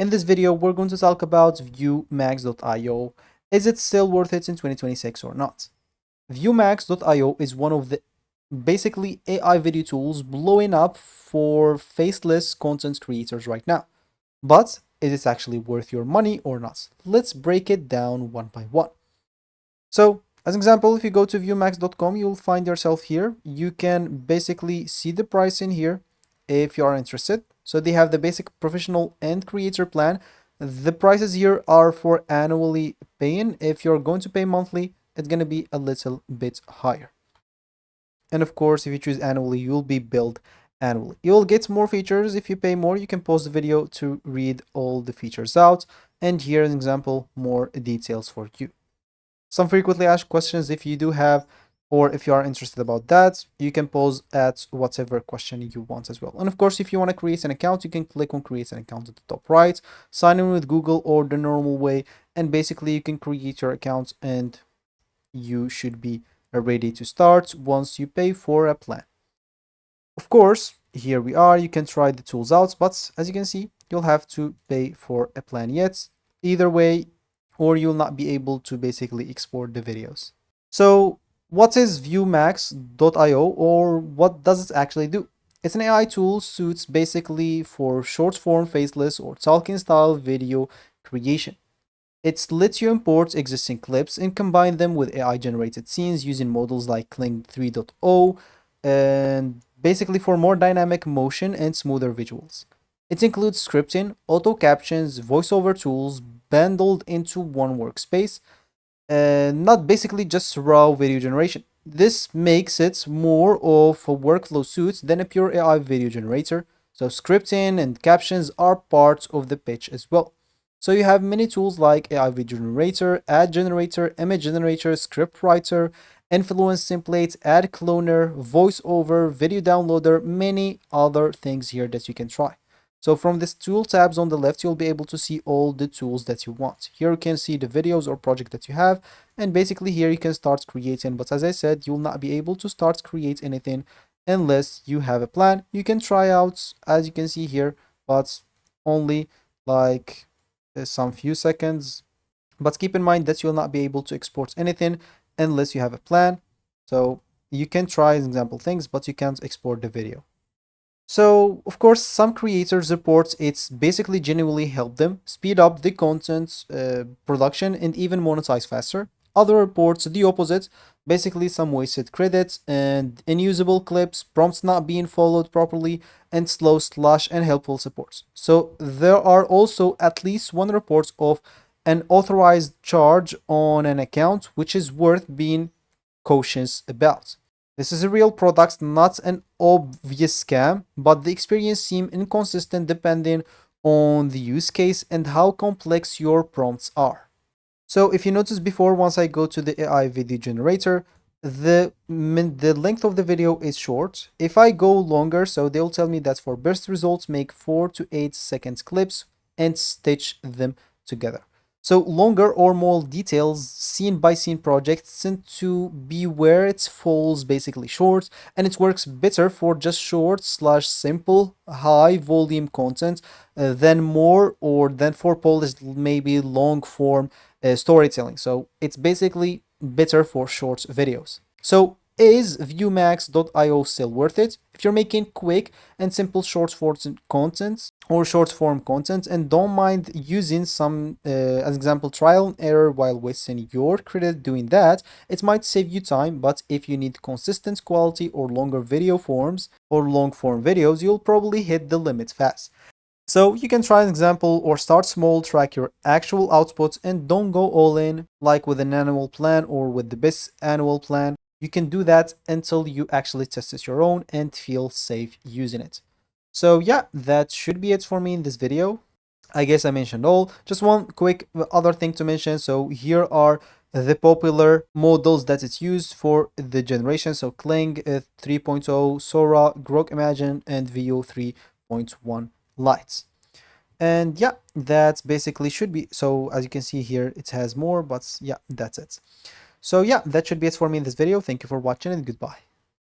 In this video, we're going to talk about Viewmax.io. Is it still worth it in 2026 or not? Viewmax.io is one of the basically AI video tools blowing up for faceless content creators right now. But is it actually worth your money or not? Let's break it down one by one. So, as an example, if you go to viewmax.com, you'll find yourself here. You can basically see the price in here if you are interested. So they have the basic professional and creator plan. The prices here are for annually paying. If you're going to pay monthly, it's going to be a little bit higher. And of course, if you choose annually, you'll be billed annually. You'll get more features. If you pay more, you can pause the video to read all the features out. And here is an example, more details for you. Some frequently asked questions, if you do have, or if you are interested about that, you can pause at whatever question you want as well. And of course, if you want to create an account, you can click on create an account at the top right, sign in with Google or the normal way, and basically you can create your account and you should be ready to start once you pay for a plan. Of course, here we are, you can try the tools out, but as you can see, you'll have to pay for a plan yet. Either way, or you'll not be able to basically export the videos. So what is Viewmax.io, or what does it actually do? It's an AI tool suits basically for short form faceless or talking style video creation. It lets you import existing clips and combine them with AI generated scenes using models like Kling 3.0 and basically for more dynamic motion and smoother visuals. It includes scripting, auto captions, voiceover tools bundled into one workspace, and not basically just raw video generation. This makes it more of a workflow suite than a pure AI video generator. So scripting and captions are part of the pitch as well. So you have many tools like AI video generator, ad generator, image generator, script writer, influence templates, ad cloner, voiceover, video downloader, many other things here that you can try. So from this tool tabs on the left, you'll be able to see all the tools that you want. Here you can see the videos or project that you have, and basically here you can start creating. But as I said, you'll not be able to start create anything unless you have a plan. You can try out, as you can see here, but only like some few seconds. But keep in mind that you'll not be able to export anything unless you have a plan. So you can try example things, but you can't export the video. So, of course, some creators report it's basically genuinely helped them speed up the content production and even monetize faster. Other reports the opposite, basically some wasted credits and unusable clips, prompts not being followed properly, and slow slash and helpful supports. So there are also at least one report of an authorized charge on an account, which is worth being cautious about. This is a real product, not an obvious scam, but the experience seems inconsistent depending on the use case and how complex your prompts are. So if you notice before, once I go to the AI video generator, the length of the video is short. If I go longer, so they'll tell me that for best results, make 4 to 8 seconds clips and stitch them together. So longer or more details, scene by scene projects tend to be where it falls basically short, and it works better for just short slash simple high volume content than more or than for polished maybe long form storytelling. So it's basically better for short videos. So is Viewmax.io still worth it? If you're making quick and simple short form content or short form content and don't mind using some, as example, trial and error while wasting your credit doing that, it might save you time. But if you need consistent quality or longer video forms or long form videos, you'll probably hit the limit fast. So you can try an example or start small, track your actual outputs, and don't go all in like with an annual plan or with the best annual plan. You can do that until you actually test it your own and feel safe using it. So yeah, that should be it for me in this video. I guess I mentioned all. Just one quick other thing to mention. So here are the popular models that it's used for the generation. So Kling 3.0, Sora, Grok Imagine, and Veo 3.1 Lights. And yeah, that's basically should be. So as you can see here, it has more, but yeah, that's it. So yeah, that should be it for me in this video. Thank you for watching and goodbye.